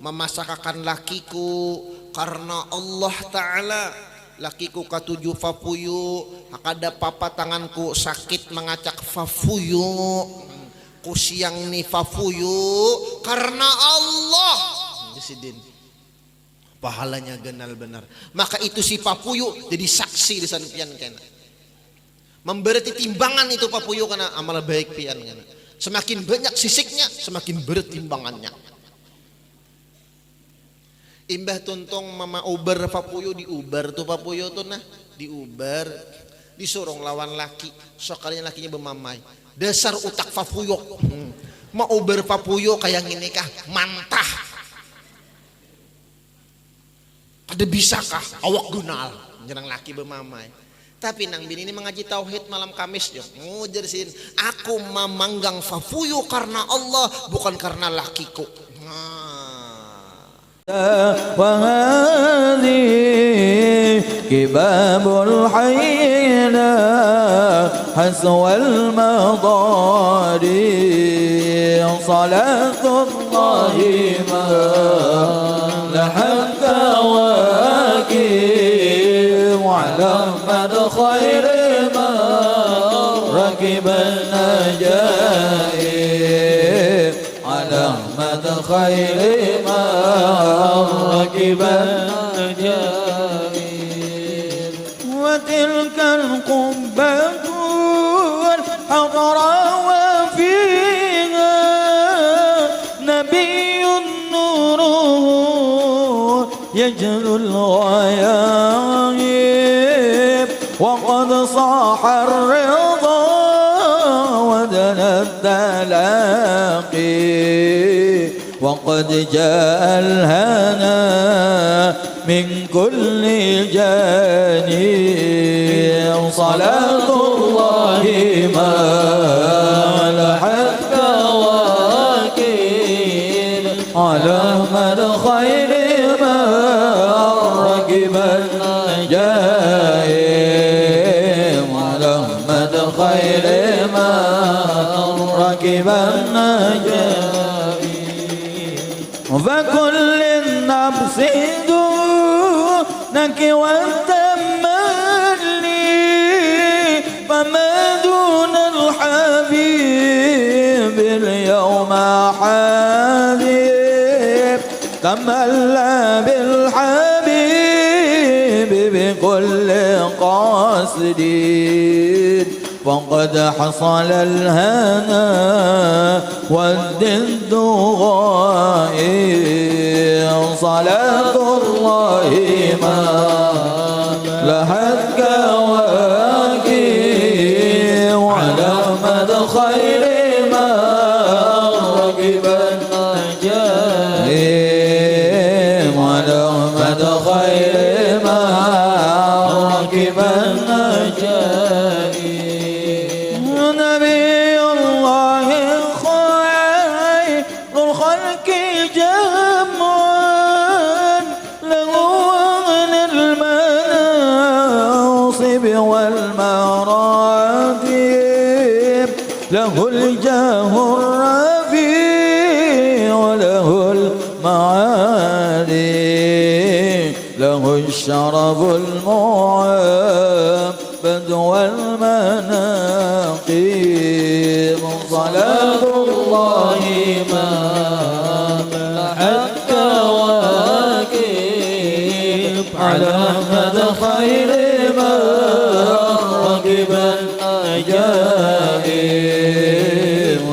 memasakakan lakiku karena Allah Ta'ala. Lakiku katuju fapuyu, hakada papa tanganku sakit mengacak fafuyu, ku siang ni fafuyu karena Allah. Disidin pahalanya genal benar. Maka itu si papuyu jadi saksi di sana pian kena. Memberi timbangan itu papuyu karena amal baik pian kena. Semakin banyak sisiknya, semakin berat timbangannya. Imbah tuntong mama uber papuyu di uber tuh papuyu tuh nah di uber disuruh lawan laki, sekalinya lakinya bermamai. Dasar utak papuyu, mau uber papuyu kayak gini kah? Mantah. Ada bisakah awak gunal jenang laki bermamai. Tapi nang bini ini mengaji tauhid malam Kamis yo. Ngujersin aku memanggang fafuyu karena Allah bukan karena lakiku. وهذه كباب الحينا حسو المضاري صلاة الله ما لحق واكب وعلى من خير ما ركب النجائب على من خير ما ركب النجائب وتلك القبة الحضراء وفيها نبي نوره يجلو الغيايب وقد صاح الرضا ودنا التلاقي وقد جاء الهنا من كل جانب صلاة الله ما لحق كواكب على من خير ما ركب النجائب على من خير ما ركب النجائب فكل النفس دونك والتملي فما دون الحبيب اليوم حبيب تملى بالحبيب بكل قاصد وقد حصل الهنا والدد غائب صلاة الله ما لحد كواكب وعلى مد خير ما ركب النجائب وعلى مد خير ما ركب النجائب نبي الله خير الخلق جمعا له من المناصب والمراتب له الجاه الرفيع وله المعالي له الشرف المعبد والمناقب صلاة الله ما لحق كواكب على مد خير ما ركب النجائب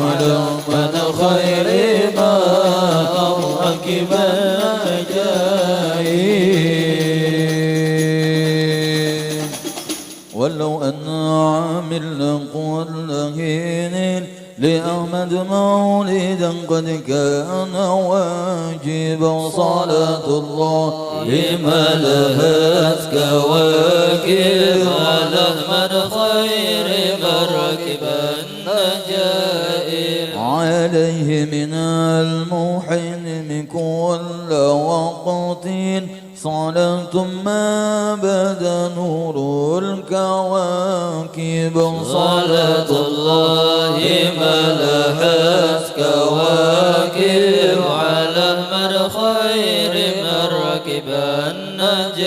على مد خير ما ركب النجائب ولو أن عامل كل حين لأحمد مولدا قد كان واجبا صلاة الله ما لهت كواكب على أحمد خير مركب النجائب عليه من المحن من كل وقت صلاة ما بدا نور الكواكب صلاة الله ما لهت كواكب على من الخير مركب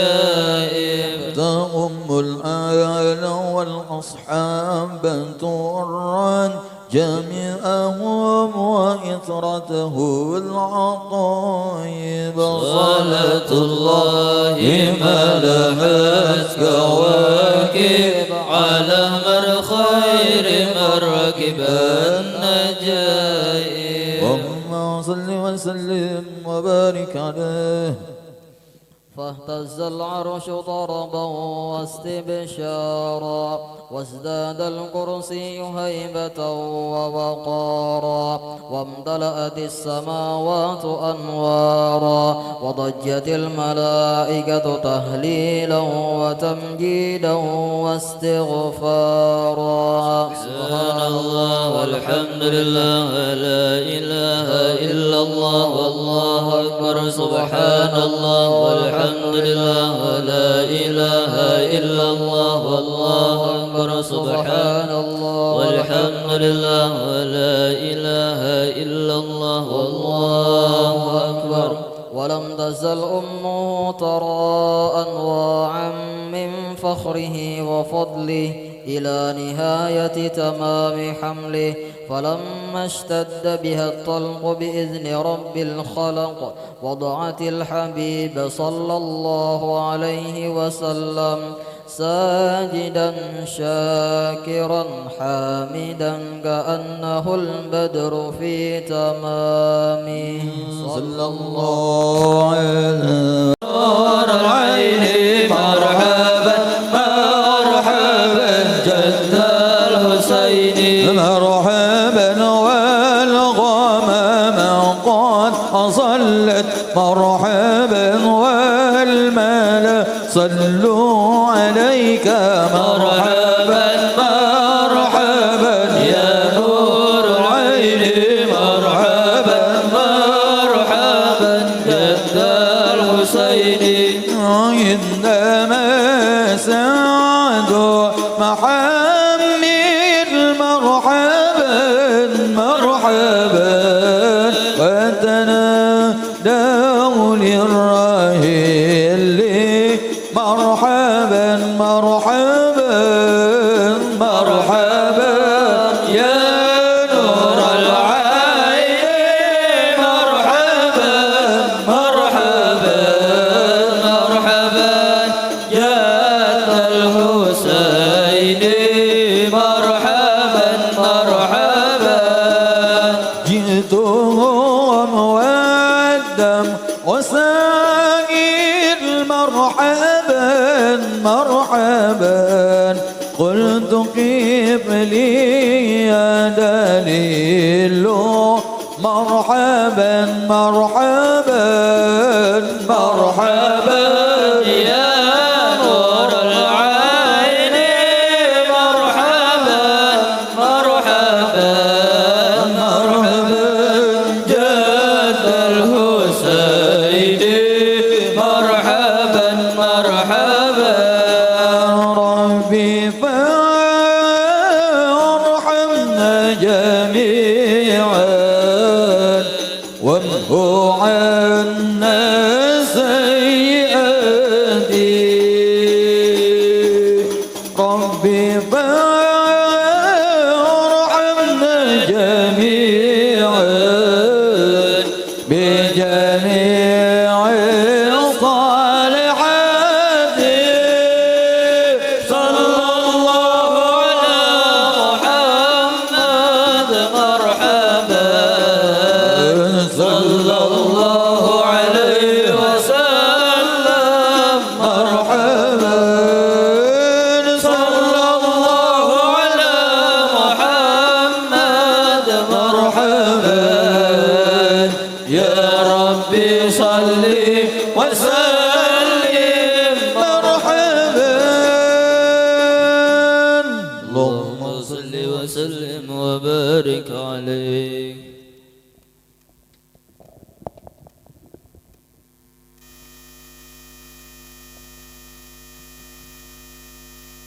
النجائب تأم الآل والأصحاب ترا جميعهم وإثرته العطايب صلاة الله ملأت كواكب على الخير مركب النجائب اللهم صل وسلم وبارك عليه فاهتز العرش ضربا واستبشارا وازداد الكرسي هيبة ووقارا وامتلأت السماوات أنوارا وضجت الملائكة تهليلا وتمجيدا واستغفارا سبحان الله والحمد لله لا إله إلا الله والله أكبر سبحان الله والحمد لله لا إله إلا الله والله أكبر سبحان الله والحمد لله لا إله إلا الله والله أكبر ولم تزل أمه ترى أنواعا من فخره وفضله إلى نهاية تمام حمله فلما اشتد بها الطلق بإذن رب الخلق وضعت الحبيب صلى الله عليه وسلم ساجدا شاكرا حامدا كأنه البدر في تمامه صلى الله عليه نور العين مرحبا مرحبا جد الحسين مرحبا والغمام قد أصلت مرحبا والملا صلوا عليك مرحبا مرحبا يا نور العين مرحبا مرحبا جد الحسين عندما سعد محمد مرحبا مرحبا وتنادوا للراهل مرحبا مرحبا مرحبا يا نور العين مرحبا مرحبا مرحبا يا الحسين مرحبا مرحبا جئتهم والدم وسائل مرحبا مرحبا قلت كيف لي يا دليل مرحبا مرحبا مرحبا يا نور العين مرحبا مرحبا مرحبا جد الحسين مرحبا مرحبا ربي فارحمنا جميعا وامحو عنا سيئاتي ربي فارحمنا جميعا بجميع الصالحات صلى الله على محمد مرحبا صلى الله عليه وسلم مرحبا صلى الله على محمد مرحبا يا ربي صل وسلم مرحبا اللهم صل وسلم وبارك عليه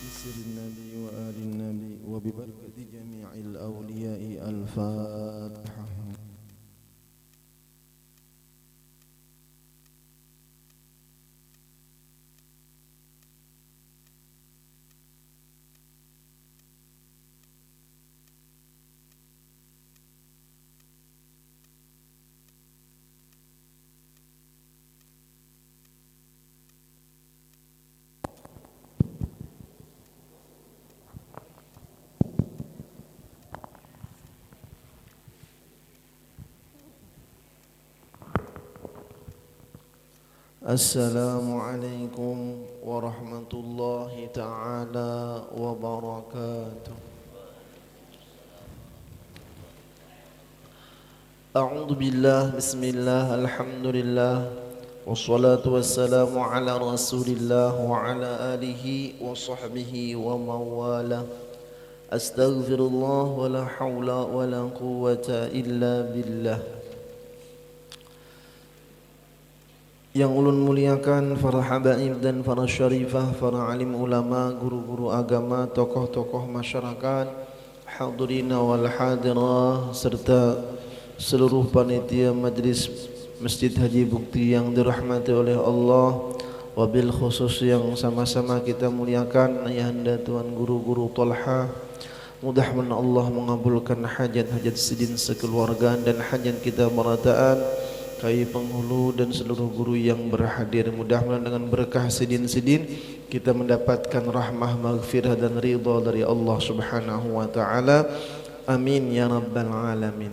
بسر النبي وآل النبي وببركة جميع الأولياء الفاتحة Assalamualaikum warahmatullahi ta'ala wabarakatuh. A'udzu billah, bismillah, alhamdulillah, wassalatu wassalamu ala rasulillah wa ala alihi wa sahbihi wa mawala. Astaghfirullah wa la hawla wa la quwwata illa billah. Yang ulun muliakan para habaib dan para syarifah, para alim ulama, guru-guru agama, tokoh-tokoh masyarakat, hadirina wal hadirah, serta seluruh panitia majlis Masjid Haji Bukti yang dirahmati oleh Allah, wabil khusus yang sama-sama kita muliakan ayahanda Tuan Guru Tolha. Mudah-mudahan Allah mengabulkan hajat-hajat sidin sekeluarga dan hajat kita merataan Kai penghulu dan seluruh guru yang berhadir. Mudah-mudahan dengan berkah sidin-sidin kita mendapatkan rahmah, maghfirah dan ridha dari Allah Subhanahu wa taala. Amin ya rabbal alamin.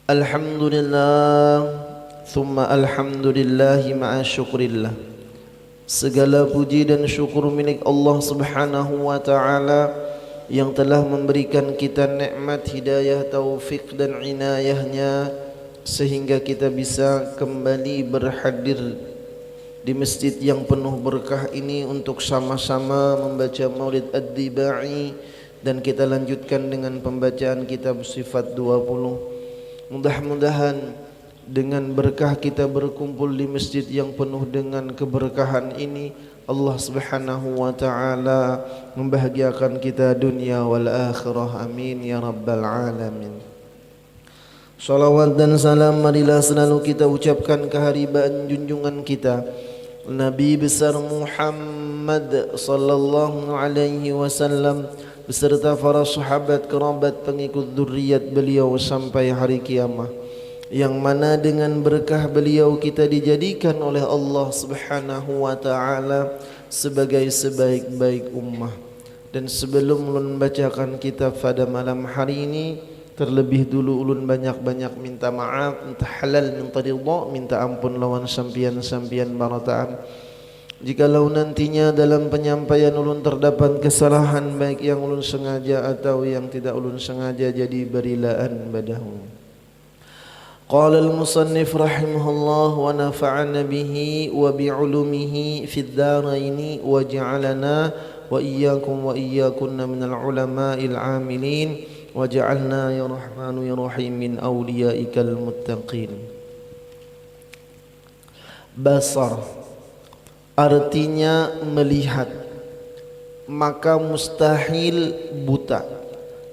Alhamdulillah thumma alhamdulillah ma'a syukrillah. Segala puji dan syukur milik Allah Subhanahu wa taala yang telah memberikan kita nikmat hidayah, taufik dan inayahnya sehingga kita bisa kembali berhadir di masjid yang penuh berkah ini untuk sama-sama membaca Maulid Ad-Dibai, dan kita lanjutkan dengan pembacaan kitab Sifat 20. Mudah-mudahan dengan berkah kita berkumpul di masjid yang penuh dengan keberkahan ini, Allah Subhanahu wa taala membahagiakan kita dunia wal akhirah. Amin ya rabbal alamin. Salawat dan salam marilah selalu kita ucapkan keharibaan junjungan kita Nabi besar Muhammad sallallahu alaihi wasallam beserta para sahabat, kerabat, pengikut zuriat beliau sampai hari kiamat, yang mana dengan berkah beliau kita dijadikan oleh Allah Subhanahu wa taala sebagai sebaik-baik ummah. Dan sebelum ulun membacakan kitab pada malam hari ini, terlebih dulu ulun banyak-banyak minta maaf, minta halal, minta ridha, minta ampun lawan sampian-sampian barataan. Jikalau nantinya dalam penyampaian ulun terdapat kesalahan, baik yang ulun sengaja atau yang tidak ulun sengaja, jadi berilaan badahu. Qala al-musannif rahimahullah wa nafa'ana bihi wa bi'ulumihi fid dharaini wa ja'alana wa iyyakum wa iyyakunna minal ulama'il 'amilin waj'alna ya rahmanu ya rahim min awliyaikal muttaqin. Basar artinya melihat, maka mustahil buta.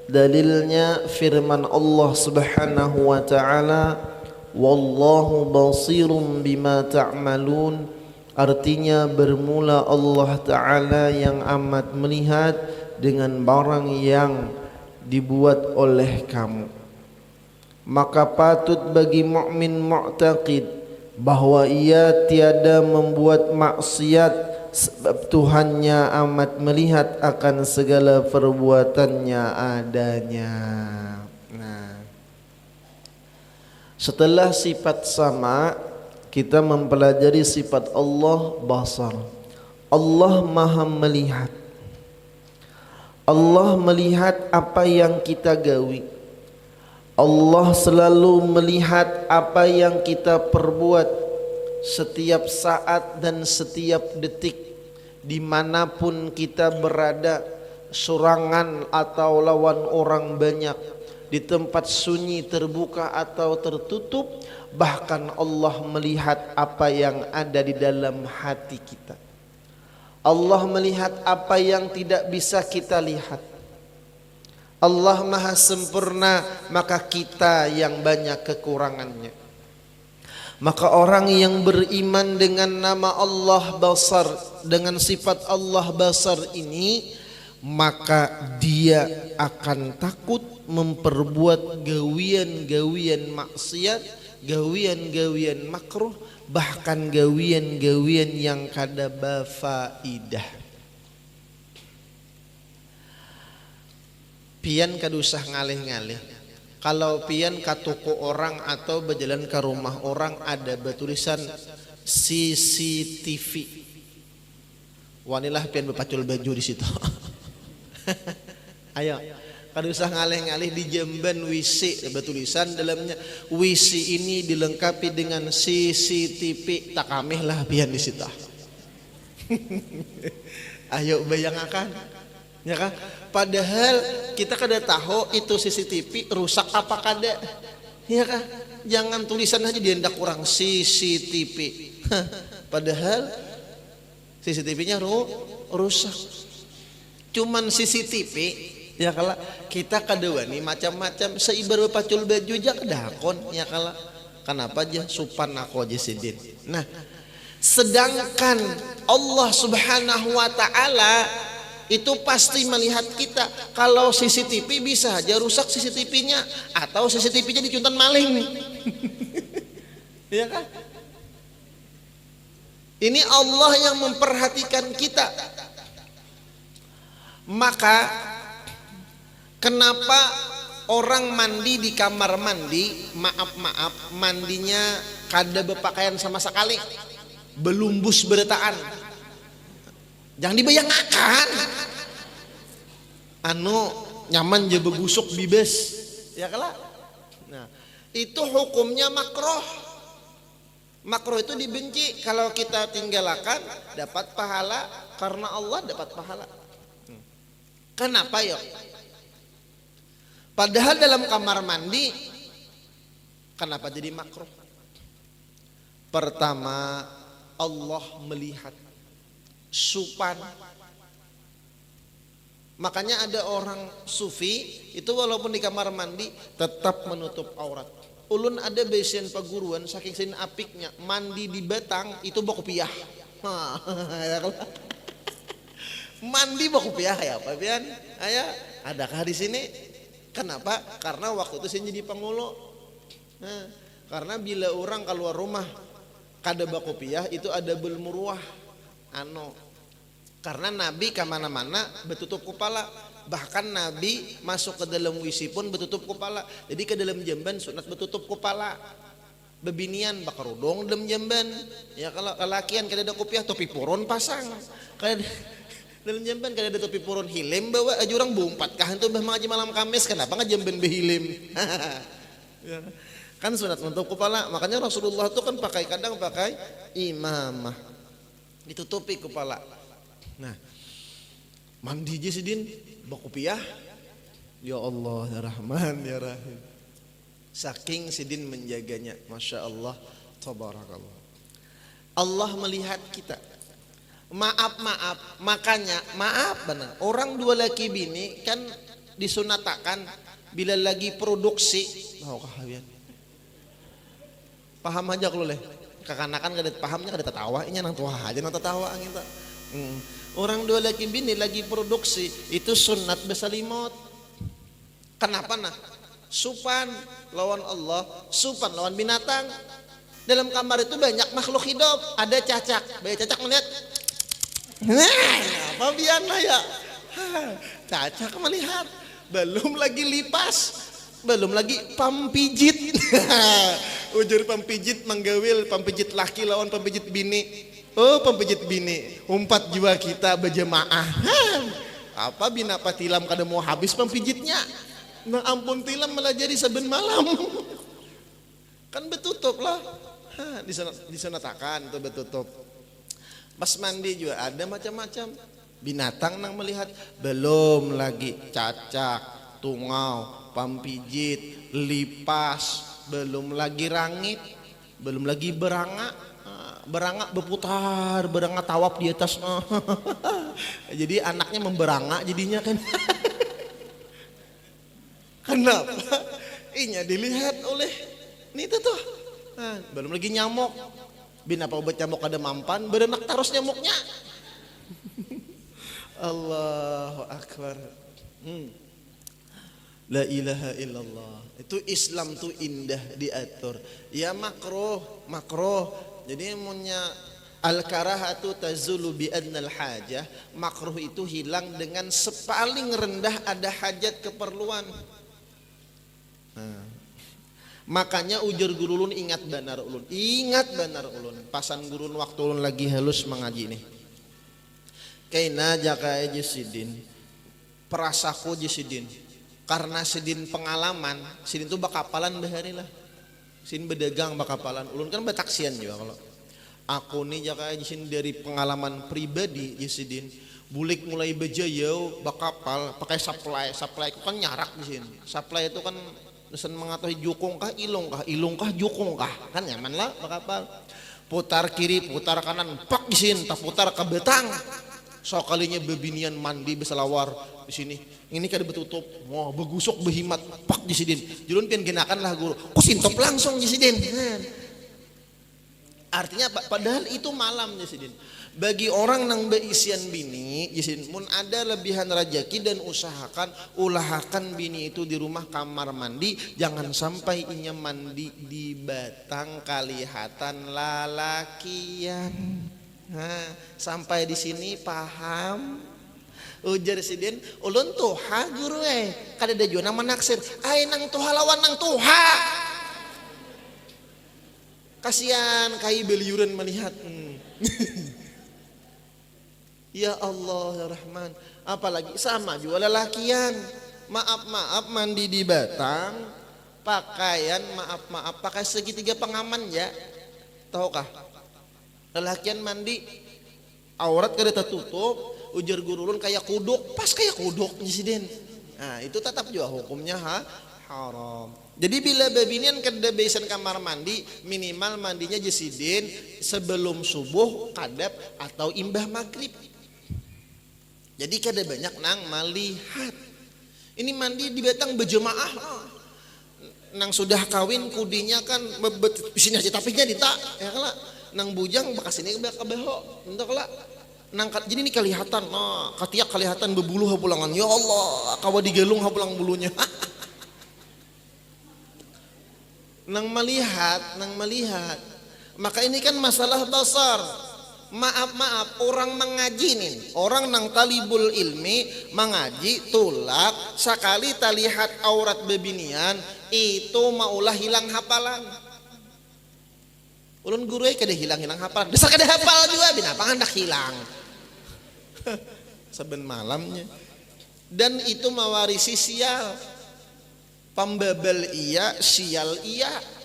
Dalilnya firman Allah Subhanahu wa taala, wallahu basirum bima ta'malun. Artinya bermula Allah taala yang amat melihat dengan barang yang dibuat oleh kamu. Maka patut bagi mukmin mu'taqid bahwa ia tiada membuat maksiat, sebab Tuhannya amat melihat akan segala perbuatannya adanya. Nah, setelah sifat sama, kita mempelajari sifat Allah basar. Allah maha melihat. Allah melihat apa yang kita gawi. Allah selalu melihat apa yang kita perbuat setiap saat dan setiap detik, dimanapun kita berada, sorangan atau lawan orang banyak, di tempat sunyi, terbuka atau tertutup. Bahkan Allah melihat apa yang ada di dalam hati kita. Allah melihat apa yang tidak bisa kita lihat. Allah maha sempurna, maka kita yang banyak kekurangannya. Maka orang yang beriman dengan nama Allah Basar, dengan sifat Allah Basar ini, maka dia akan takut memperbuat gawian-gawian maksiat, gawian-gawian makruh, bahkan gawian-gawian yang kada bafaidah. Pian kada usah ngalih-ngalih. Kalau pian ka toko orang atau berjalan ke rumah orang, ada bertulisan CCTV. Wanilah pian bepacul baju di situ. Ayo, kada usah ngalih-ngalih di jamban WC, ada tulisan dalamnya WC ini dilengkapi dengan CCTV, tak kamih lah pian di situ. Ayo bayangkan, ya kan? Padahal kita kada tahu itu CCTV rusak apa kada, ya kan? Jangan tulisan aja diendak kurang CCTV. Padahal CCTV-nya rusak. Cuman CCTV, ya kala kita kadewani macam-macam seibar pacul baju aja kedakon, ya kala. Kenapa aja supan aku aja sidin. Nah, sedangkan Allah Subhanahu wa taala itu pasti melihat kita. Kalau CCTV bisa aja rusak CCTV-nya atau CCTV-nya dicuntan maling. Ya kan? Ini Allah yang memperhatikan kita. Maka kenapa orang mandi di kamar mandi, maaf mandinya kada berpakaian sama sekali, belumbus beretaan. Jangan dibayangkan. Nyaman je begusuk bibes, ya kala. Nah, itu hukumnya makruh. Makruh itu dibenci. Kalau kita tinggalkan dapat pahala, karena Allah dapat pahala. Kenapa ya? Padahal dalam kamar mandi kenapa jadi makruh? Pertama, Allah melihat supan. Makanya ada orang sufi itu walaupun di kamar mandi tetap menutup aurat. Ulun ada besian paguruan saking sin apiknya mandi di batang itu baku piah. Mandi baku piah ya apa pian? Aya, adakah di sini? Kenapa? Karena waktu itu saya jadi pengulo. Nah, karena bila orang keluar rumah kada baku piah itu ada belmuruah. Karena Nabi kemana-mana betutup kepala. Bahkan Nabi masuk ke dalam WC pun betutup kepala. Jadi ke dalam jamban sunat betutup kepala. Bebinian bakar udong dalam jamban. Ya kalau lelakian kada ada kopiah topi puron pasang. Kada dalam jamban kada ada topi puron hilim bawa aja orang bumpat kah itu bah mengaji malam Kamis kenapa nggak jamban behilim. Kan sunat menutup kepala. Makanya Rasulullah itu kan kadang pakai imamah ditutupi kepala. Nah, mandi aja sidin bakupiah. Ya Allah ya Rahman ya Rahim. Saking sidin menjaganya, masya Allah, tabarakallah. Allah melihat kita. Maaf, makanya maaf benar. Orang dua laki bini kan disunatakan bila lagi produksi. Mau kalian? Paham aja kalau leh. Kekanakan kada pahamnya kada tertawa. Ini nang tua aja nang tertawa kita. Orang dua laki bini lagi produksi itu sunat besalimot. Kenapa nah? Supan lawan Allah, supan lawan binatang. Dalam kamar itu banyak makhluk hidup. Ada cacak, banyak cacak melihat. Apa biana ya? Cacak melihat. Belum lagi lipas, belum lagi pampijit. Ujur pampijit menggawil, pampijit laki lawan pampijit bini. Oh pampijit bini, umpat jiwa kita berjemaah. Apa bina patilam kada mau habis pampijitnya. Nah ampun tilam malah jadi saben malam. Kan betutup lah. Disunatakan itu betutup. Pas mandi juga ada macam-macam binatang nang melihat. Belum lagi cacak, tungau, pampijit, lipas, belum lagi rangit, belum lagi berangak. Berangak berputar, berangak tawaf di atas. Jadi anaknya memberangak jadinya kan. Kenapa? Inya dilihat oleh ini tuh. Nah, belum lagi nyamuk. Bin apa obat nyamuk ada mampan, berenak terus nyamuknya. Allahu Akbar. La ilaha illallah. Itu Islam tuh indah diatur. Ya makruh. Jadi punya al-karahatu tazulu bi adnal hajah. Makruh itu hilang dengan sepaling rendah ada hajat keperluan. Makanya ujar guru ulun ingat benar ulun. Ingat benar ulun. Pasan gurun waktu ulun lagi halus mengaji nih. Kaina jaka jesidin. Perasaku jesidin. Karena sidin pengalaman, sidin tuh bakapalan bahari lah. Sidin bedagang bakapalan. Ulun kan bataksian juga kalau. Aku nih jaka jesidin dari pengalaman pribadi jesidin. Bulik mulai bejayau bakapal pakai supply. Supply itu kan nyarak di sini. Supply itu kan nusan mengataui jukung kah ilung kah jukung kah kan nyaman lah bakapal. Putar kiri putar kanan pak di sini tak putar ke betang. So kalinya bebinian mandi beselawar di sini. Ini kada betutup. Wah begusuk behimat pak di sini. Julun pian genakan lah guru. Ku sintop langsung di sini. Artinya padahal itu malam di sini. Bagi orang nang beisian bini, jisin mun ada lebihan rajaki dan usahakan bini itu di rumah kamar mandi, jangan sampai inya mandi di batang kalihatan lalakian. Sampai di sini paham? Ujar sidin, ulun tuha guru kada ada jona manaksir, ay nang tuha lawan nang tuha. Kasihan kai beliuran melihat. Ya Allah ya Rahman. Apalagi sama juga lelakian. Maaf mandi di batang. Pakaian maaf pakai segitiga pengaman ya. Tahukah? Lelakian mandi aurat kada tertutup. Ujar gurulun kayak kuduk. Pas kayak kuduk presiden. Nah itu tetap juga hukumnya haram. Jadi bila babinian kada besan kamar mandi, minimal mandinya jesidin sebelum subuh, kadap atau imbah maghrib. Jadi kada banyak nang melihat. Ini mandi di batang berjemaah. Nang sudah kawin kudinya kan di sini aja tapinya dita ya kala. Nang bujang bekas ini ke beho. Entah kala. Nang jadi ini kelihatan. Nah, katiak kelihatan bebulu hapulangan. Ya Allah, kawa digelung hapulang bulunya. Nang melihat. Maka ini kan masalah basar. Maaf orang mengaji nih, orang nang talibul ilmi mengaji tulak sekali talihat aurat bebinian itu maulah hilang hafalan. Ulun guru kada hilang hafalan, dasar kada hafal juga binapa hendak hilang. Saben malamnya. Dan itu mewarisi sial. Pembabel iya, sial iya.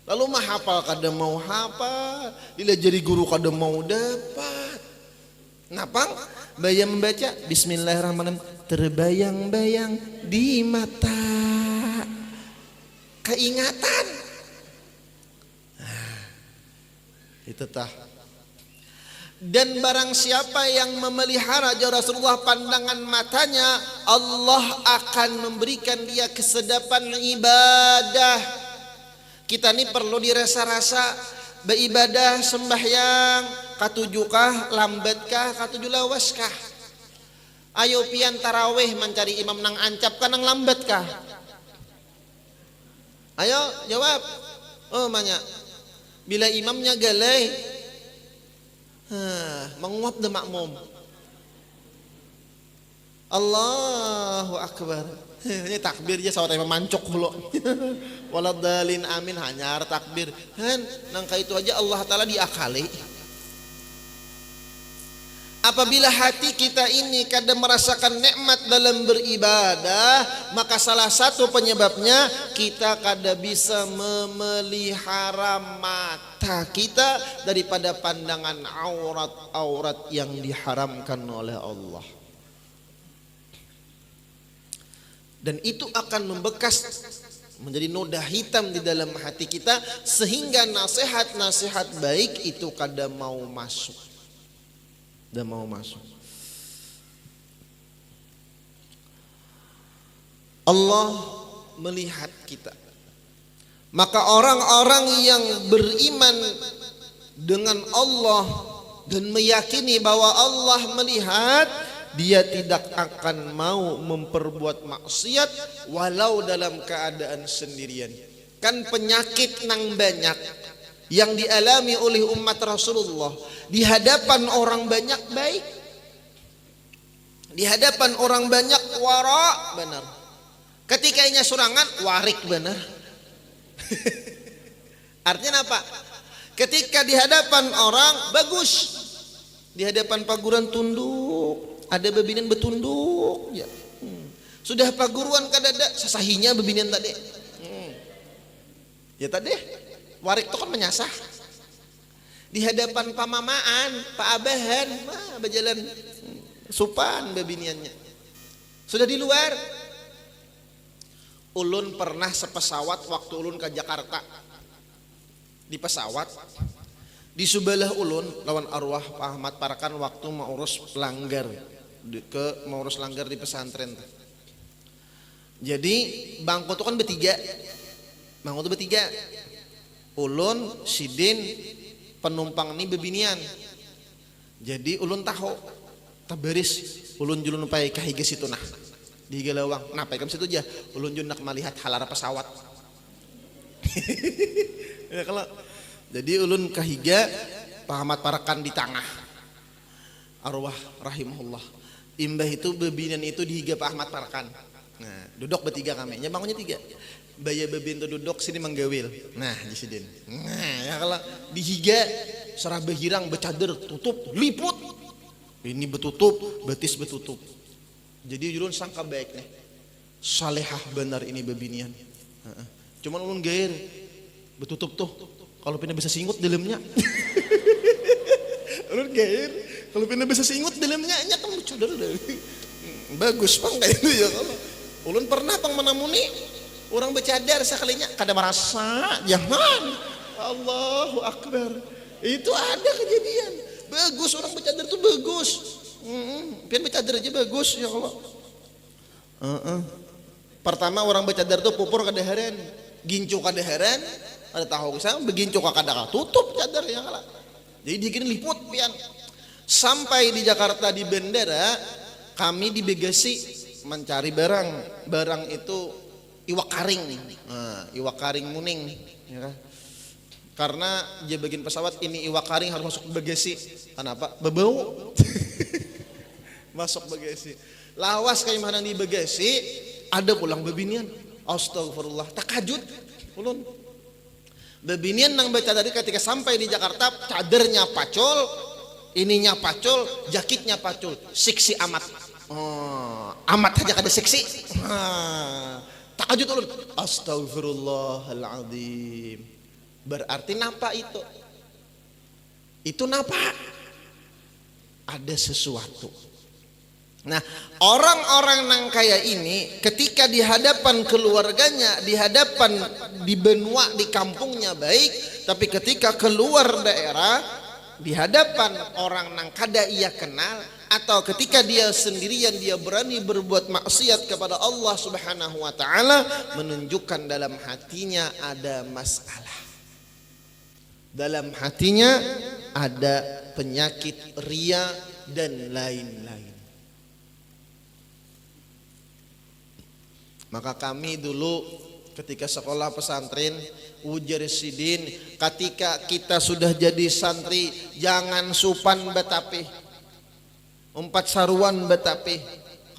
Lalu mah hafal kada mau hafal, bila jadi guru kada mau dapat. Ngapang? Bayang membaca Bismillahirrahmanirrahim terbayang-bayang di mata. Keingatan. Itu tah. Dan barang siapa yang memelihara jauh Rasulullah pandangan matanya, Allah akan memberikan dia kesedapan ibadah. Kita ini perlu dirasa-rasa beribadah sembahyang katujukah lambatkah katuju lawaskah. Ayo pian tarawih mencari imam nang ancap kan nang lambatkah. Ayo jawab. Oh banyak. Bila imamnya galai, menguap de makmum. Allahu Akbar. Ini takbir aja sawat memancok dulu. Waladhalin amin hanyar takbir. Nangka itu aja Allah Ta'ala diakali. Apabila hati kita ini kadang merasakan nikmat dalam beribadah, maka salah satu penyebabnya kita kadang bisa memelihara mata kita daripada pandangan aurat-aurat yang diharamkan oleh Allah. Dan itu akan membekas menjadi noda hitam di dalam hati kita sehingga nasihat-nasihat baik itu kada mau masuk. Dan mau masuk. Allah melihat kita. Maka orang-orang yang beriman dengan Allah dan meyakini bahwa Allah melihat, dia tidak akan mau memperbuat maksiat walau dalam keadaan sendirian. Kan penyakit nang banyak yang dialami oleh umat Rasulullah di hadapan orang banyak baik, di hadapan orang banyak wara benar, ketika inya surangan warik benar. Artinya apa? Ketika di hadapan orang bagus, di hadapan paguran tunduk, ada bebinian betunduk ya. Sudah paguruan kadada sasahinya bebinian tadi. Ya tadi warik itu kan menyasah. Di hadapan pamamaan, pak abahan, mah berjalan supan bebiniannya. Sudah di luar. Ulun pernah sepesawat waktu ulun ke Jakarta. Di pesawat di sebelah ulun lawan arwah Pak Ahmad Parakan waktu mau urus langgar di pesantren. Jadi bangku itu kan bertiga. Bangku itu bertiga. Ulun, sidin, penumpang ini bebinian. Jadi ulun tahu tabaris ulun julun pai kahiga situ nah. Di galawang. Nah, pai kam situ aja. Ulun jun nak melihat halara pesawat. Ya kalau jadi ulun kahiga Pak Ahmad Parakan di tengah arwah rahimahullah imbah itu bebinian itu dihiga Pak Ahmad Parakan. Nah duduk bertiga kami bangunnya tiga baya bebin itu duduk sini menggawil. Nah di sini nah ya kalau dihiga serah behirang becader tutup liput ini betutup betis betutup jadi ulun sangka baik nih salehah benar ini bebinian. Cuman ulun gair betutup tuh kalau pindah bisa singut dalamnya. Ulun gair kalau pindah bisa singut dalamnya nya kan cadar bagus pang kayak itu ya kalau ulun pernah pang menamuni orang bercadar sekalinya kada merasa jangan Allahu Akbar itu ada kejadian bagus orang bercadar tuh bagus pian bercadar aja bagus ya Allah. Pertama orang bercadar tuh pupur kadaharan gincu kadaharan ada tahu kesana begincu kakak tutup cadar ya kalah jadi dikirim liput pian sampai di Jakarta di bandara kami di bagasi mencari barang itu iwak karing iwak karing muning ya kan? Karena dia bagian pesawat ini iwak karing harus masuk bagasi kenapa bebau masuk bagasi lawas kayak mana di bagasi ada pulang bebinian astagfirullah takajud ulun bebinian nang baca dari ketika sampai di Jakarta cadernya pacul ininya pacul jakitnya pacul siksi amat amat aja kada siksi takajud ulun astagfirullahaladzim berarti napa itu napa ada sesuatu. Nah orang-orang nang kaya ini ketika di hadapan keluarganya di hadapan di benua di kampungnya baik tapi ketika keluar daerah di hadapan orang nang kada ia kenal atau ketika dia sendirian dia berani berbuat maksiat kepada Allah Subhanahu wa taala menunjukkan dalam hatinya ada masalah. Dalam hatinya ada penyakit ria dan lain-lain. Maka kami dulu ketika sekolah pesantren ujar sidin ketika kita sudah jadi santri jangan supan betapi umpat saruan betapi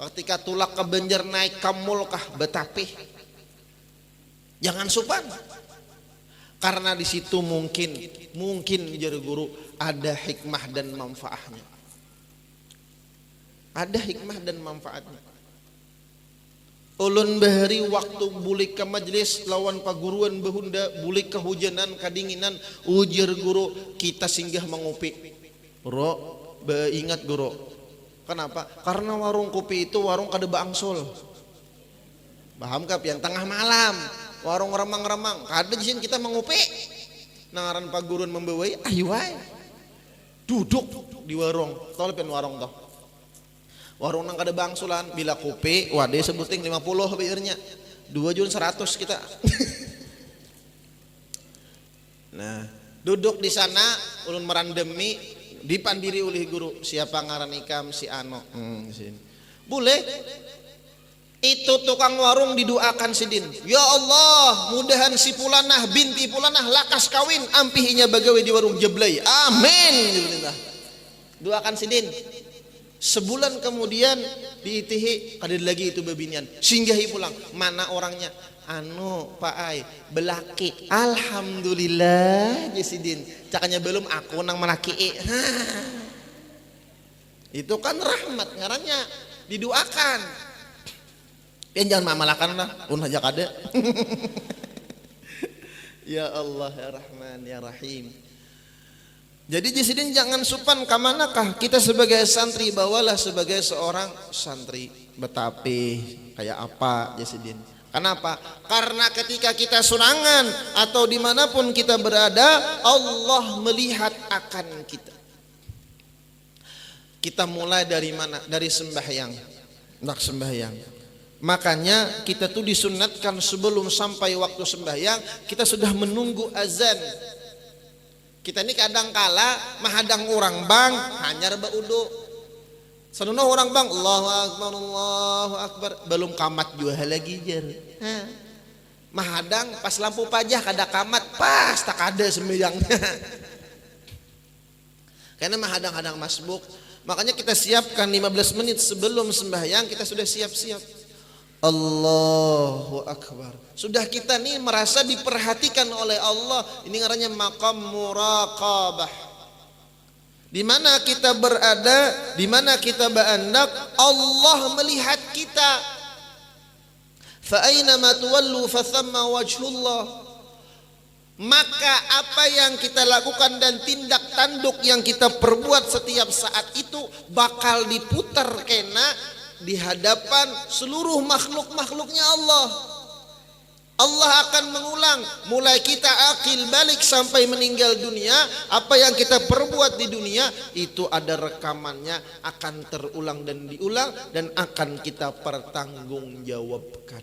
ketika tulak ke benjer naik kamul kah betapi jangan supan karena di situ mungkin jadi guru ada hikmah dan manfaatnya ulun bahari waktu bulik ke majlis lawan paguruan bahunda bulik kehujanan kadinginan ujar guru kita singgah mengopi ingat guru kenapa karena warung kopi itu warung kada baangsul paham kah pian tengah malam warung remang-remang kada di sini kita mengopi nangaran paguruan membawai ayo wae duduk di warung tol pian warung toh warung nang kada bangsulan bila kopi wade sebuting 50 bayarnya 2 jun 100 kita. Nah duduk di sana ulun merandemi dipandiri oleh guru siapa ngaran ikam si Ano boleh itu tukang warung didoakan sidin ya Allah mudahan si pulanah binti pulanah lakas kawin ampihinya bagawe di warung jeblay amin doakan sidin. Sebulan kemudian diitihi kada lagi itu babinian singgahi pulang mana orangnya anu Pak Ai belaki alhamdulillah Jesidin cakanya belum aku nang melaki itu kan rahmat ngarannya didoakan yang jangan mamalakan lah aja kada ya Allah ya Rahman ya Rahim. Jadi Jesidin jangan supan kamanakah kita sebagai santri, bawalah sebagai seorang santri betapi kayak apa Jesidin. Kenapa? Karena ketika kita sunangan atau dimanapun kita berada, Allah melihat akan kita. Kita mulai dari mana? Dari sembahyang. Nak sembahyang. Makanya kita tuh disunatkan sebelum sampai waktu sembahyang kita sudah menunggu azan. Kita ini kadang kala mahadang orang bang hanya baudu. Sanono orang bang Allahu Akbar belum kamat juga lagi jar. Mahadang pas lampu pajah kada kamat pas tak ada sembahyangnya. Karena mahadang-hadang masbuk. Makanya kita siapkan 15 menit sebelum sembahyang kita sudah siap-siap. Allahu Akbar. Sudah kita nih merasa diperhatikan oleh Allah. Ini ngarannya maqam muraqabah. Di mana kita berada, di mana kita berandak, Allah melihat kita. Fa aina ma tuwallu fa thamma wajhullah. Maka apa yang kita lakukan dan tindak tanduk yang kita perbuat setiap saat itu bakal diputar kena di hadapan seluruh makhluk-makhluknya Allah. Allah akan mengulang mulai kita akil balik sampai meninggal dunia. Apa yang kita perbuat di dunia itu ada rekamannya, akan terulang dan diulang dan akan kita pertanggungjawabkan.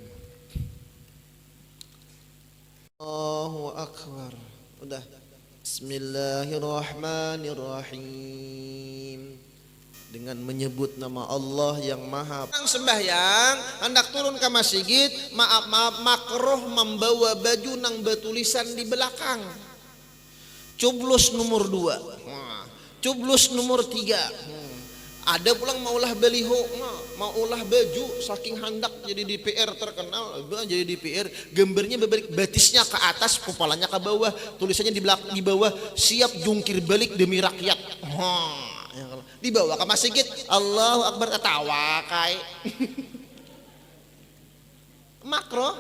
Allahu Akbar. Udah. Bismillahirrahmanirrahim. Dengan menyebut nama Allah yang maha. Orang sembahyang hendak turun ke masjid, maaf makruh membawa baju nang bertulisan di belakang. Cublus nomor 2, cublus nomor 3. Ada pulang maulah beliho, maulah baju saking hendak jadi DPR terkenal, jadi DPR gambarnya berbalik batisnya ke atas, kepalanya ke bawah, tulisannya di bawah siap jungkir balik demi rakyat. Dibawa ke masjid Allahu Akbar ketawa kai makro.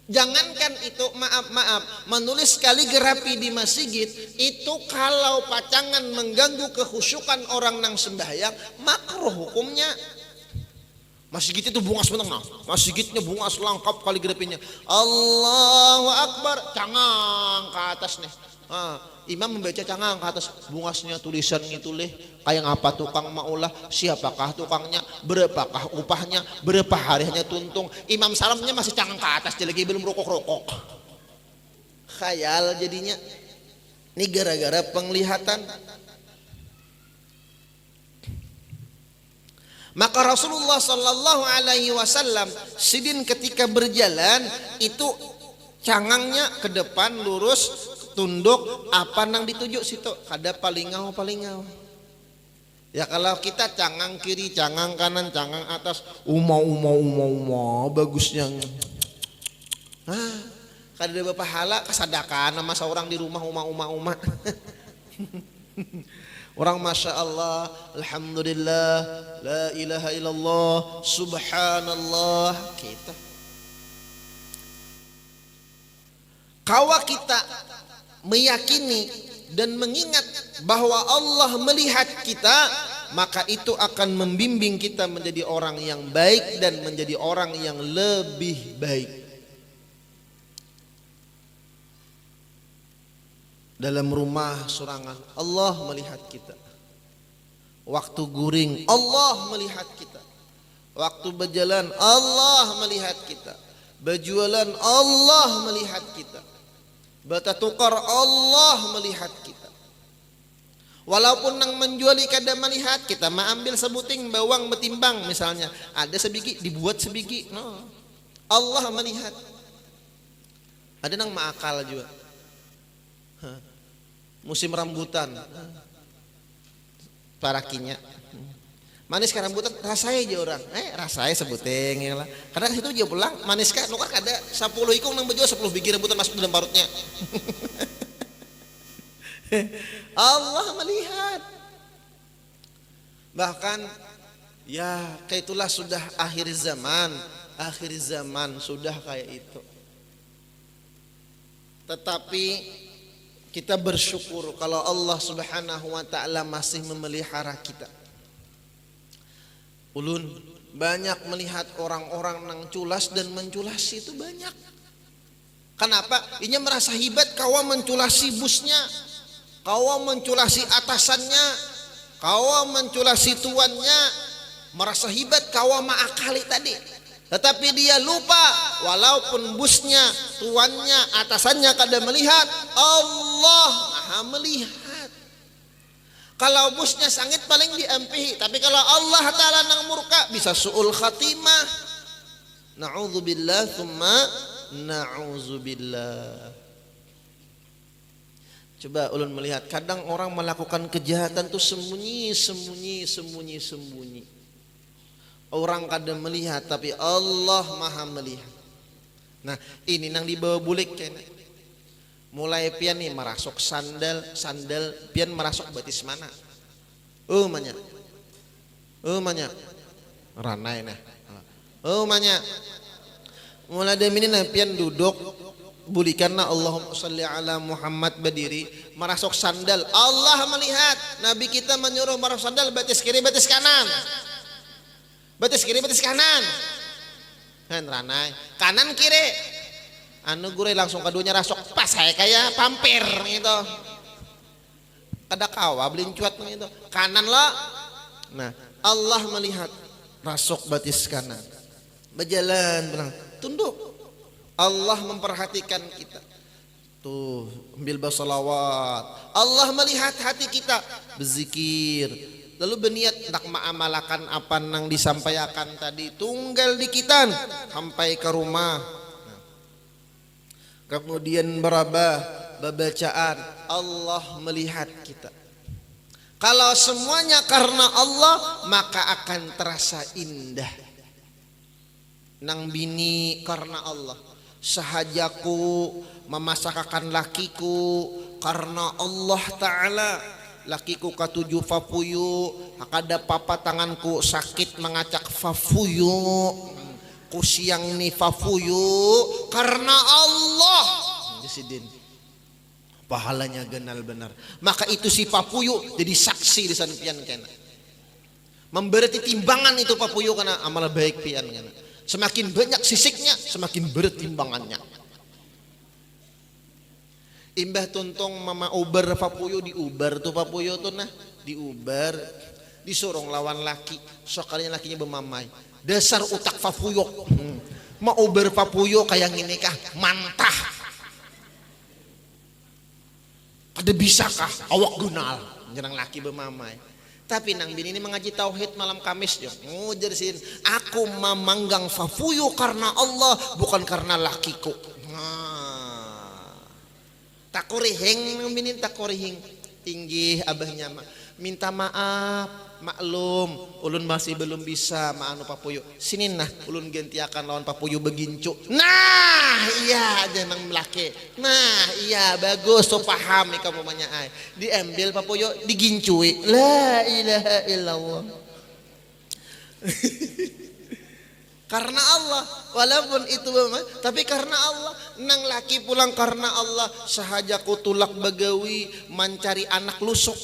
Jangankan itu maaf menulis kaligrafi di masjid itu kalau pacangan mengganggu kekhusyukan orang nang sembahyang makro hukumnya. Masjid itu bungas menang nah. Masjidnya bungas lengkap kaligrafinya Allahu Akbar cangang ke atas nih. Imam membaca cangang ke atas bungasnya tulisan ngitulih kayak apa tukang maulah, siapakah tukangnya, berapakah upahnya, berapa harinya tuntung. Imam salamnya masih cangang ke atas lagi belum rokok-rokok. Khayal jadinya. Ini gara-gara penglihatan. Maka Rasulullah sallallahu alaihi wasallam sidin ketika berjalan itu cangangnya ke depan lurus tunduk apa nang dituju situ kada palingau. Ya kalau kita cangang kiri, cangang kanan, cangang atas, uma bagusnya. Kada ada pahala kesadakan sama seorang di rumah uma. Orang masya Allah, alhamdulillah, la ilaha illallah, subhanallah kita. Kawa kita meyakini dan mengingat bahwa Allah melihat kita, maka itu akan membimbing kita menjadi orang yang baik dan menjadi orang yang lebih baik. Dalam rumah surangan Allah melihat kita. Waktu guring Allah melihat kita. Waktu berjalan Allah melihat kita. Berjualan Allah melihat kita. Bata tukar Allah melihat kita. Walaupun nang menjuali kada melihat, kita ambil sebuting bawang betimbang misalnya, ada sebiji dibuat sebiji, no. Allah melihat. Ada nang maakal juga. Musim rambutan, parakinya Manis ka rambutan rasanya aja orang. Rasanya sebuting ya lah. Karena situ aja pulang manis ka nukar ada 10 ikung nang bejo 10 biji rambutan masuk dalam parutnya. Allah melihat. Bahkan ya kayak itulah sudah akhir zaman sudah kayak itu. Tetapi kita bersyukur kalau Allah Subhanahu wa taala masih memelihara kita. Ulun banyak melihat orang-orang nang culas dan menculasi itu banyak. Kenapa? Inya merasa hebat kawa menculasi busnya, kawa menculasi atasannya, kawa menculasi tuannya, merasa hebat kawa maakali tadi. Tetapi dia lupa walaupun busnya, tuannya, atasannya kada melihat, Allah Maha melihat. Kalau busnya sangit paling diampihi, tapi kalau Allah Ta'ala nang murka bisa su'ul khatimah. Na'udzubillah thumma na'udzubillah. Coba ulun melihat kadang orang melakukan kejahatan tuh sembunyi. Orang kadang melihat tapi Allah Maha melihat. Nah, ini nang dibawa bulik kene. Mulai pian nih merasuk sandal pian merasuk batis mana? Manya ranai nah. Manya mulai dari ini nah pian duduk bulikanna Allahumma sholli ala Muhammad berdiri merasuk sandal. Allah melihat. Nabi kita menyuruh merasuk sandal batis kiri batis kanan. Batis kiri batis kanan. Kan ranai kanan kiri. Anu gure langsung keduanya rasok pas saya kayak pampir gitu. Kada kawa belin cuat gitu. Kanan lo. Nah, Allah melihat rasok batis kanan. Berjalan bilang, tunduk. Allah memperhatikan kita. Tuh, ambil basalawat. Allah melihat hati kita, berzikir. Lalu berniat nak mengamalkan apa yang disampaikan tadi. Tunggal di kita sampai ke rumah. Kemudian bacaan Allah melihat kita. Kalau semuanya karena Allah maka akan terasa indah. Nang bini karena Allah. Sahajaku memasakkan lakiku karena Allah Ta'ala. Lakiku katuju fapuyu. Hakada papa tanganku sakit mengacak fafuyu. Siang ni fafuyu karena Allah Jasidin pahalanya genal benar. Maka itu si fafuyu jadi saksi di sana pian kena memberi timbangan itu fafuyu karena amal baik pian kena. Semakin banyak sisiknya semakin berat timbangannya. Imbah tuntung mama uber fafuyu di uber tuh fafuyu tuh nah di uber disuruh lawan laki sekalinya lakinya bermamai. Dasar utak fapuyo. Mau berpapuyo kayak gini kah? Mantah. Pada bisakah awak gunal jenang laki bermamai. Tapi nang bini ini mengaji tauhid malam Kamis jo. Ngujersin aku memanggang fapuyo karena Allah bukan karena lakiku. Takorihing nang bini takorihing tinggi abahnya minta maaf. Maklum, ulun masih belum bisa maanu papuyo. Sini nah, ulun gentiakan lawan papuyo begincu. Nah, iya jangan melaki. Nah, iya bagus so paham nih kamu banyak ay. Diambil papuyo, digincui. La ilaha illallah. Karena Allah, walaupun itu tapi karena Allah. Nang laki pulang karena Allah. Sahajaku tulak bagawi mencari anak lusuk.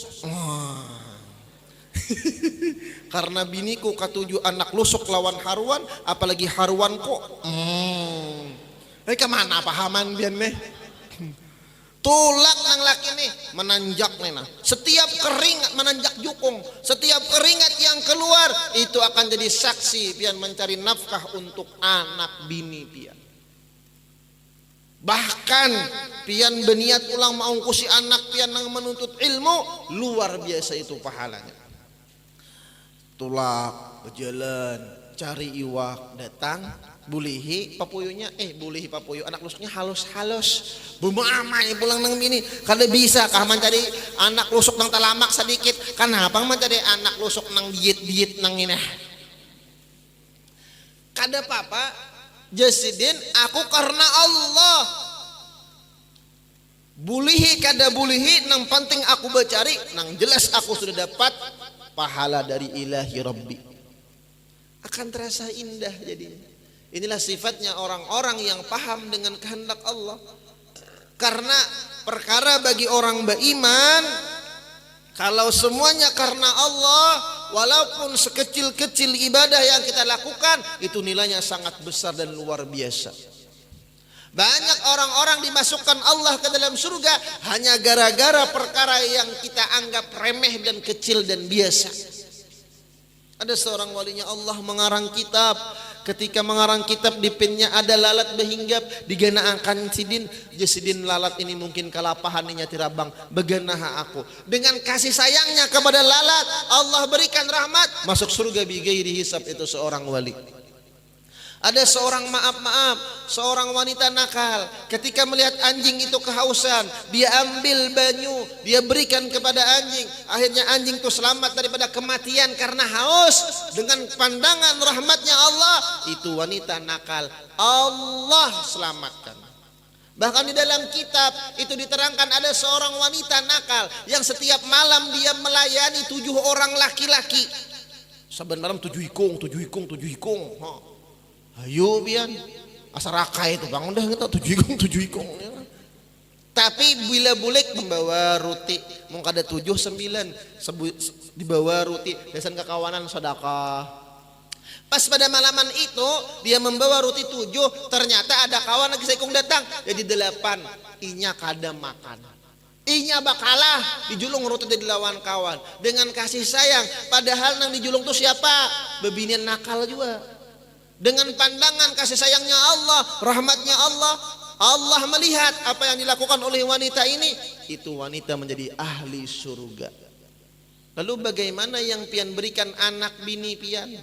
Karena biniku katuju anak lusuk lawan haruan, apalagi haruan kok. Kemana pahaman bian nih? Tulak nang laki nih menanjak nih nah. Setiap keringat menanjak jukung, setiap keringat yang keluar itu akan jadi saksi pian mencari nafkah untuk anak bini pian. Bahkan pian berniat ulang mau kusi anak pian nang menuntut ilmu, luar biasa itu pahalanya. Tulak berjalan cari iwak datang bulihi papuyunya bulihi papuyu anak lusuknya halus-halus bumamanya pulang nang mini kada bisa kah mencari anak lusuk nang talamak sedikit kenapa mencari anak lusuk nang diet nang ini kada papa jasidin aku karena Allah bulihi kada bulihi nang penting aku bercari nang jelas aku sudah dapat pahala dari ilahi Rabbi akan terasa indah jadinya. Inilah sifatnya orang-orang yang paham dengan kehendak Allah. Karena perkara bagi orang beriman, kalau semuanya karena Allah, walaupun sekecil-kecil ibadah yang kita lakukan, itu nilainya sangat besar dan luar biasa. Banyak orang-orang dimasukkan Allah ke dalam surga hanya gara-gara perkara yang kita anggap remeh dan kecil dan biasa. Ada seorang walinya Allah mengarang kitab. Ketika mengarang kitab di pennya ada lalat behinggap diganaakan sidin jasidin lalat ini mungkin kalapahan nya tirabang beganaha aku dengan kasih sayangnya kepada lalat Allah berikan rahmat masuk surga bigairi hisab itu seorang wali. Ada seorang seorang wanita nakal ketika melihat anjing itu kehausan dia ambil banyu dia berikan kepada anjing akhirnya anjing itu selamat daripada kematian karena haus dengan pandangan rahmatnya Allah itu wanita nakal Allah selamatkan. Bahkan di dalam kitab itu diterangkan ada seorang wanita nakal yang setiap malam dia melayani 7 orang laki-laki saben malam 7 ikung ayo bian asaraka itu bangun dah kita 7 ikung tapi bila bulik membawa roti mau kada 7 9 dibawa roti desan kekawanan sedekah pas pada malaman itu dia membawa roti 7 ternyata ada kawan lagi seikung datang jadi 8 inya kada makan inya bakalah dijulung roti dari lawan kawan dengan kasih sayang padahal nang dijulung tuh siapa bebinian nakal juga. Dengan pandangan kasih sayangnya Allah, rahmatnya Allah melihat apa yang dilakukan oleh wanita ini, itu wanita menjadi ahli surga. Lalu bagaimana yang pian berikan anak bini pian?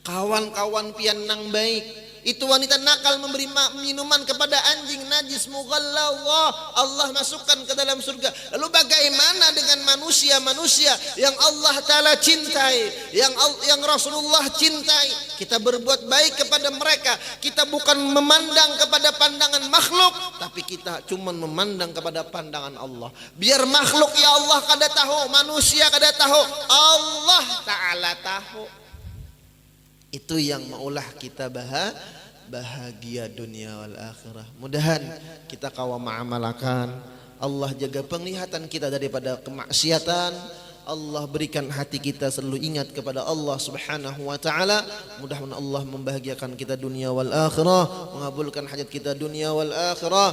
Kawan-kawan pian nang baik. Itu wanita nakal memberi minuman kepada anjing najis mughalladhah Allah masukkan ke dalam surga. Lalu bagaimana dengan manusia-manusia yang Allah Ta'ala cintai, yang Rasulullah cintai? Kita berbuat baik kepada mereka. Kita bukan memandang kepada pandangan makhluk, tapi kita cuma memandang kepada pandangan Allah. Biar makhluk ya Allah kada tahu, manusia kada tahu, Allah Ta'ala tahu. Itu yang maulah kita bahagia dunia wal akhirah. Mudahan kita kawa ma'amalakan. Allah jaga penglihatan kita daripada kemaksiatan. Allah berikan hati kita selalu ingat kepada Allah Subhanahu wa taala. Mudah-mudahan Allah membahagiakan kita dunia wal akhirah, mengabulkan hajat kita dunia wal akhirah,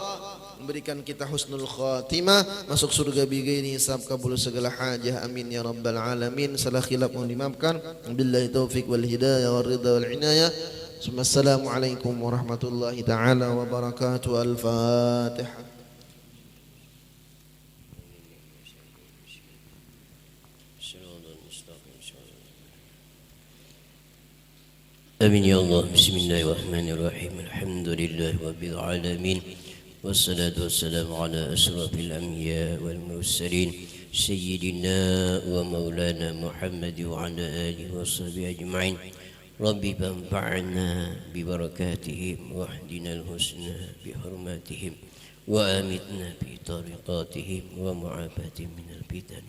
memberikan kita husnul khatimah, masuk surga bighairi hisab, kabul segala hajah, amin ya rabbal alamin. Salah khilaf mohon dimaafkan. Billahi taufik wal hidayah wal ridha wal inayah. Assalamualaikum warahmatullahi taala wabarakatuh. Al-Fatihah. Amin ya Allah. Bismillahirrahmanirrahim. Alhamdulillah rabbil alamin. Wassalatu wassalamu ala asrafil anbiya wal mursalin sayyidina wa maulana Muhammad wa ala alihi wa sahbihi ajma'in. Rabbi banfa'na bi barakatihim wahdina al-husna bi hurmatihim wa amitna bi tariqatihim wa mu'afatihim min al-fitan.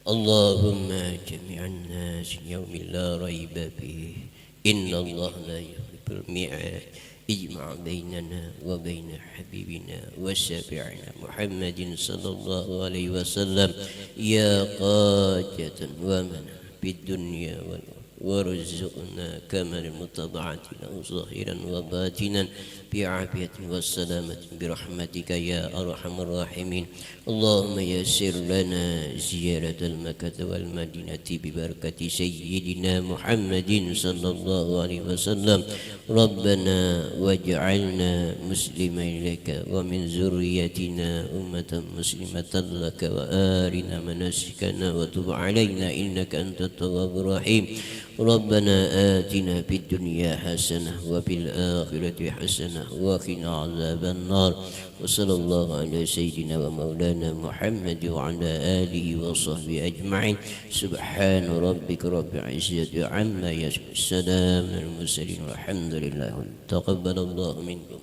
Allahumma jami'an nas yawmin la rayba fihi inna Allah la yuhibbul mi'ad. اجمع بيننا وبين حبيبنا وشفيعنا محمد صلى الله عليه وسلم يا قاجة ومنا في الدنيا وارزقنا كمال المتضعة له ظاهرا وباطنا بعافية والسلامة برحمتك يا أرحم الراحمين. اللهم يسر لنا زيارة المكة والمدينة ببركة سيدنا محمد صلى الله عليه وسلم. ربنا واجعلنا مسلمين لك ومن ذريتنا أمة مسلمة لك وآرنا مناسكنا وتب علينا إنك أنت التواب الرحيم. ربنا آتنا في الدنيا حسنة وفي الآخرة حسنة وقنا عذاب النار وصلى الله على سيدنا ومولانا محمد وعلى آله وصحبه أجمعين سبحان ربك رب العزة عما يصفون السلام على المرسلين والحمد لله تقبل الله منكم.